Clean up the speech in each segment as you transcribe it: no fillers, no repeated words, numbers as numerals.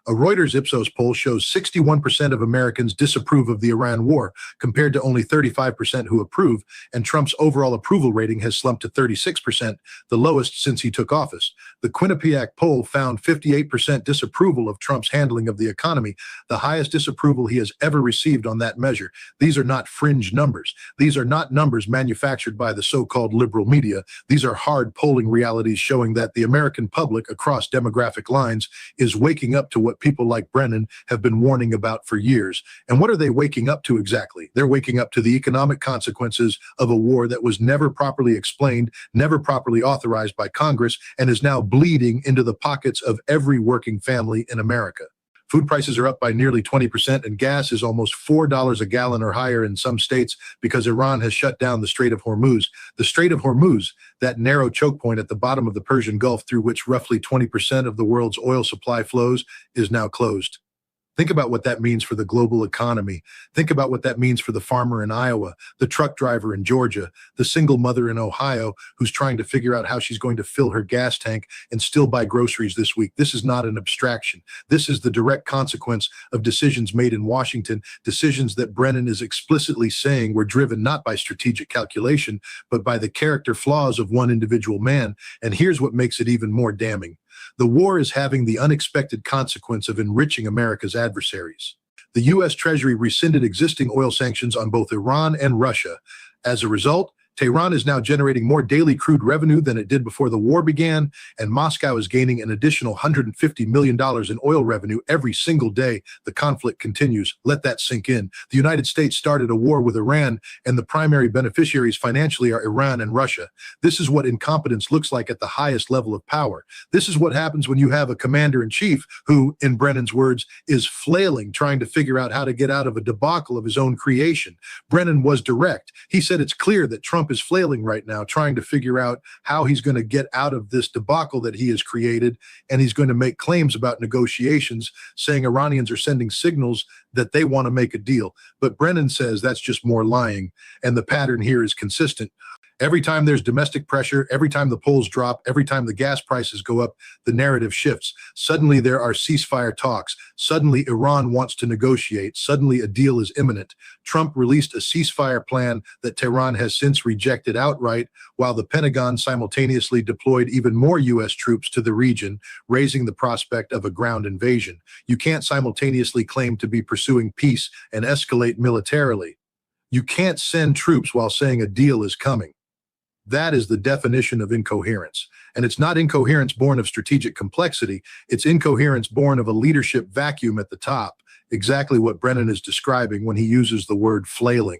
A Reuters Ipsos poll shows 61% of Americans disapprove of the Iran war, compared to only 35% who approve, and Trump's overall approval rating has slumped to 36%, the lowest since he took office. The Quinnipiac poll found 58% disapproval of Trump's handling of the economy, the highest disapproval he has ever received on that measure. These are not fringe numbers. These are not numbers manufactured by the so-called liberal media. These are hard polling realities showing that the American public across demographic lines is waking up to what people like Brennan have been warning about for years. And what are they waking up to exactly? They're waking up to the economic consequences of a war that was never properly explained, never properly authorized by Congress, and is now bleeding into the pockets of every working family in America. Food prices are up by nearly 20%, and gas is almost $4 a gallon or higher in some states because Iran has shut down the Strait of Hormuz. The Strait of Hormuz, that narrow choke point at the bottom of the Persian Gulf through which roughly 20% of the world's oil supply flows, is now closed. Think about what that means for the global economy. Think about what that means for the farmer in Iowa, the truck driver in Georgia, the single mother in Ohio who's trying to figure out how she's going to fill her gas tank and still buy groceries this week. This is not an abstraction. This is the direct consequence of decisions made in Washington, decisions that Brennan is explicitly saying were driven not by strategic calculation, but by the character flaws of one individual man. And here's what makes it even more damning. The war is having the unexpected consequence of enriching America's adversaries. The U.S. Treasury rescinded existing oil sanctions on both Iran and Russia. As a result, Tehran is now generating more daily crude revenue than it did before the war began, and Moscow is gaining an additional $150 million in oil revenue every single day the conflict continues. Let that sink in. The United States started a war with Iran, and the primary beneficiaries financially are Iran and Russia. This is what incompetence looks like at the highest level of power. This is what happens when you have a commander-in-chief who, in Brennan's words, is flailing, trying to figure out how to get out of a debacle of his own creation. Brennan was direct. He said it's clear that Trump is flailing right now, trying to figure out how he's going to get out of this debacle that he has created, and he's going to make claims about negotiations, saying Iranians are sending signals that they want to make a deal. But Brennan says that's just more lying, and the pattern here is consistent. Every time there's domestic pressure, every time the polls drop, every time the gas prices go up, the narrative shifts. Suddenly there are ceasefire talks. Suddenly Iran wants to negotiate. Suddenly a deal is imminent. Trump released a ceasefire plan that Tehran has since rejected outright, while the Pentagon simultaneously deployed even more U.S. troops to the region, raising the prospect of a ground invasion. You can't simultaneously claim to be pursuing peace and escalate militarily. You can't send troops while saying a deal is coming. That is the definition of incoherence. And it's not incoherence born of strategic complexity. It's incoherence born of a leadership vacuum at the top, exactly what Brennan is describing when he uses the word flailing.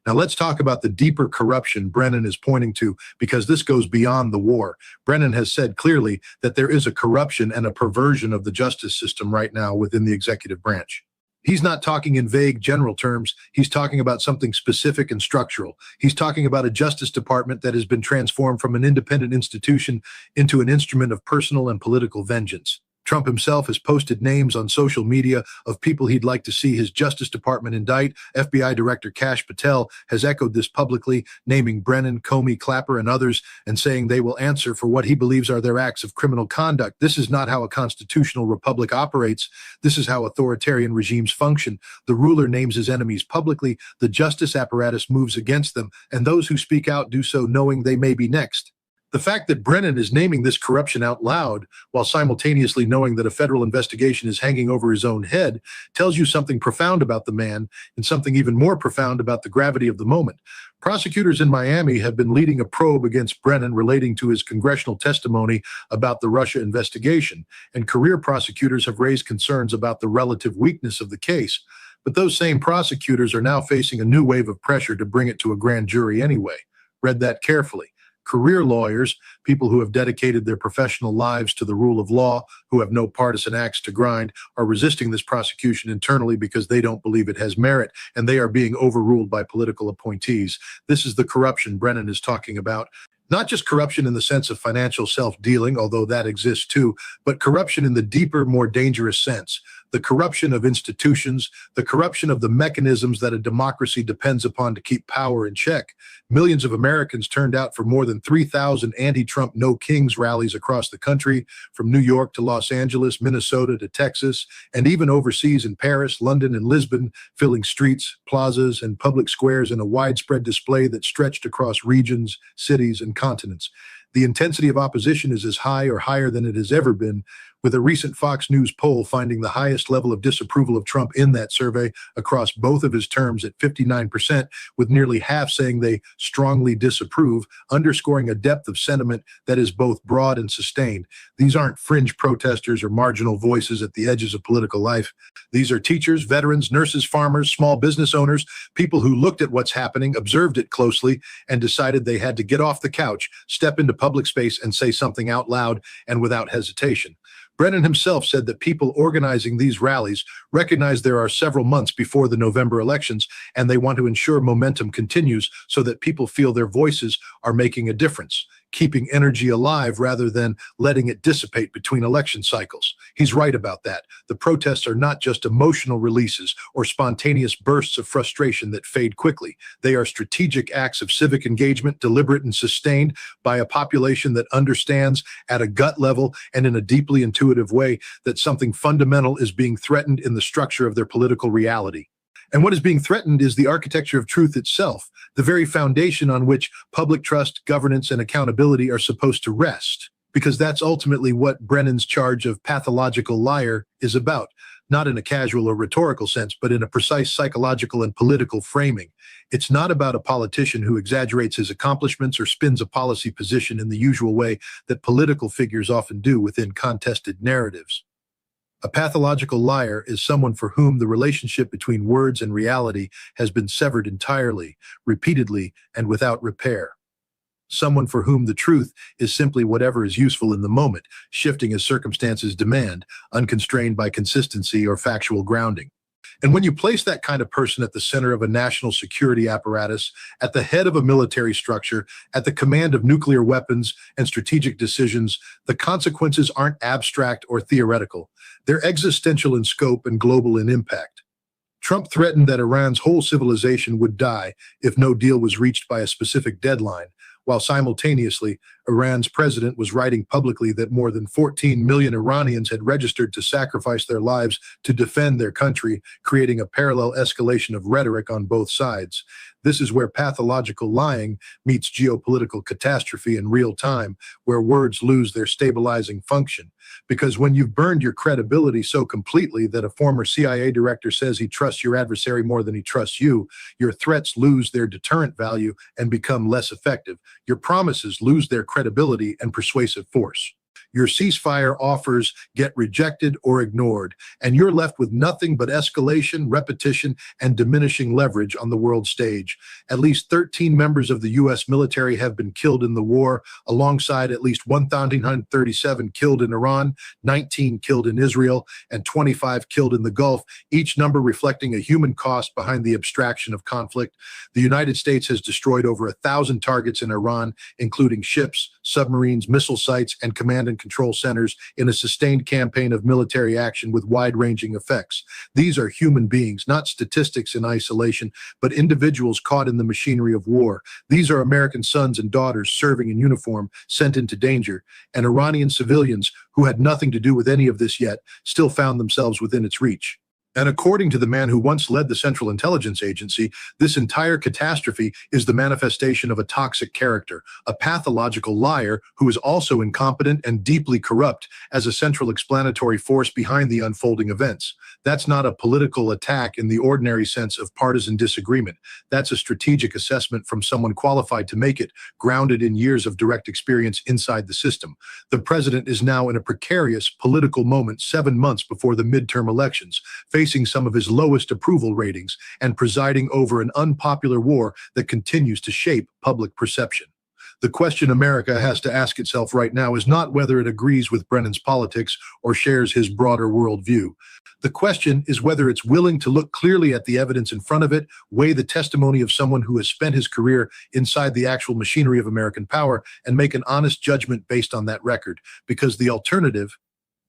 Now let's talk about the deeper corruption Brennan is pointing to, because this goes beyond the war. Brennan has said clearly that there is a corruption and a perversion of the justice system right now within the executive branch. He's not talking in vague general terms. He's talking about something specific and structural. He's talking about a Justice Department that has been transformed from an independent institution into an instrument of personal and political vengeance. Trump himself has posted names on social media of people he'd like to see his Justice Department indict. FBI Director Kash Patel has echoed this publicly, naming Brennan, Comey, Clapper, and others, and saying they will answer for what he believes are their acts of criminal conduct. This is not how a constitutional republic operates. This is how authoritarian regimes function. The ruler names his enemies publicly, the justice apparatus moves against them, and those who speak out do so knowing they may be next. The fact that Brennan is naming this corruption out loud while simultaneously knowing that a federal investigation is hanging over his own head tells you something profound about the man, and something even more profound about the gravity of the moment. Prosecutors in Miami have been leading a probe against Brennan relating to his congressional testimony about the Russia investigation, and career prosecutors have raised concerns about the relative weakness of the case. But those same prosecutors are now facing a new wave of pressure to bring it to a grand jury anyway. Read that carefully. Career lawyers, people who have dedicated their professional lives to the rule of law, who have no partisan axe to grind, are resisting this prosecution internally because they don't believe it has merit, and they are being overruled by political appointees. This is the corruption Brennan is talking about. Not just corruption in the sense of financial self-dealing, although that exists too, but corruption in the deeper, more dangerous sense. the corruption of institutions, the corruption of the mechanisms that a democracy depends upon to keep power in check. Millions of Americans turned out for more than 3,000 anti-Trump No Kings rallies across the country, from New York to Los Angeles, Minnesota to Texas, and even overseas in Paris, London, and Lisbon, filling streets, plazas, and public squares in a widespread display that stretched across regions, cities, and continents. The intensity of opposition is as high or higher than it has ever been, with a recent Fox News poll finding the highest level of disapproval of Trump in that survey across both of his terms at 59%, with nearly half saying they strongly disapprove, underscoring a depth of sentiment that is both broad and sustained. These aren't fringe protesters or marginal voices at the edges of political life. These are teachers, veterans, nurses, farmers, small business owners, people who looked at what's happening, observed it closely, and decided they had to get off the couch, step into public space, and say something out loud and without hesitation. Brennan himself said that people organizing these rallies recognize there are several months before the November elections, and they want to ensure momentum continues so that people feel their voices are making a difference, keeping energy alive rather than letting it dissipate between election cycles. He's right about that. The protests are not just emotional releases or spontaneous bursts of frustration that fade quickly. They are strategic acts of civic engagement, deliberate and sustained by a population that understands at a gut level and in a deeply intuitive way that something fundamental is being threatened in the structure of their political reality. And what is being threatened is the architecture of truth itself, the very foundation on which public trust, governance, and accountability are supposed to rest. Because that's ultimately what Brennan's charge of pathological liar is about, not in a casual or rhetorical sense, but in a precise psychological and political framing. It's not about a politician who exaggerates his accomplishments or spins a policy position in the usual way that political figures often do within contested narratives. A pathological liar is someone for whom the relationship between words and reality has been severed entirely, repeatedly, and without repair. Someone for whom the truth is simply whatever is useful in the moment, shifting as circumstances demand, unconstrained by consistency or factual grounding. And when you place that kind of person at the center of a national security apparatus, at the head of a military structure, at the command of nuclear weapons and strategic decisions, the consequences aren't abstract or theoretical. They're existential in scope and global in impact. Trump threatened that Iran's whole civilization would die if no deal was reached by a specific deadline, while simultaneously, Iran's president was writing publicly that more than 14 million Iranians had registered to sacrifice their lives to defend their country, creating a parallel escalation of rhetoric on both sides. This is where pathological lying meets geopolitical catastrophe in real time, where words lose their stabilizing function. Because when you've burned your credibility so completely that a former CIA director says he trusts your adversary more than he trusts you, your threats lose their deterrent value and become less effective. Your promises lose their credibility and persuasive force. Your ceasefire offers get rejected or ignored, and you're left with nothing but escalation, repetition, and diminishing leverage on the world stage. At least 13 members of the U.S. military have been killed in the war, alongside at least 1,137 killed in Iran, 19 killed in Israel, and 25 killed in the Gulf, each number reflecting a human cost behind the abstraction of conflict. The United States has destroyed over 1,000 targets in Iran, including ships, submarines, missile sites, and command and control centers in a sustained campaign of military action with wide-ranging effects. These are human beings, not statistics in isolation, but individuals caught in the machinery of war. These are American sons and daughters serving in uniform, sent into danger, and Iranian civilians who had nothing to do with any of this yet still found themselves within its reach. And according to the man who once led the Central Intelligence Agency, this entire catastrophe is the manifestation of a toxic character, a pathological liar who is also incompetent and deeply corrupt as a central explanatory force behind the unfolding events. That's not a political attack in the ordinary sense of partisan disagreement. That's a strategic assessment from someone qualified to make it, grounded in years of direct experience inside the system. The president is now in a precarious political moment 7 months before the midterm elections, facing some of his lowest approval ratings and presiding over an unpopular war that continues to shape public perception. The question America has to ask itself right now is not whether it agrees with Brennan's politics or shares his broader worldview. The question is whether it's willing to look clearly at the evidence in front of it, weigh the testimony of someone who has spent his career inside the actual machinery of American power, and make an honest judgment based on that record. Because the alternative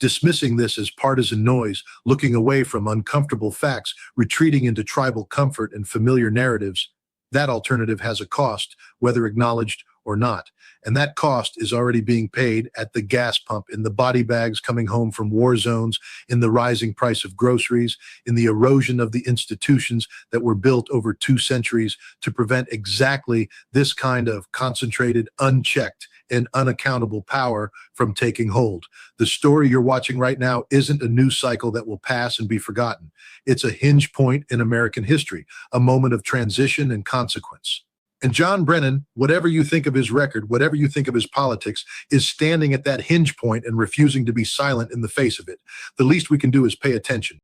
dismissing this as partisan noise, looking away from uncomfortable facts, retreating into tribal comfort and familiar narratives. That alternative has a cost, whether acknowledged or not. And that cost is already being paid at the gas pump, in the body bags coming home from war zones, in the rising price of groceries, in the erosion of the institutions that were built over 2 centuries to prevent exactly this kind of concentrated, unchecked, and unaccountable power from taking hold. The story you're watching right now isn't a news cycle that will pass and be forgotten. It's a hinge point in American history, a moment of transition and consequence. And John Brennan, whatever you think of his record, whatever you think of his politics, is standing at that hinge point and refusing to be silent in the face of it. The least we can do is pay attention.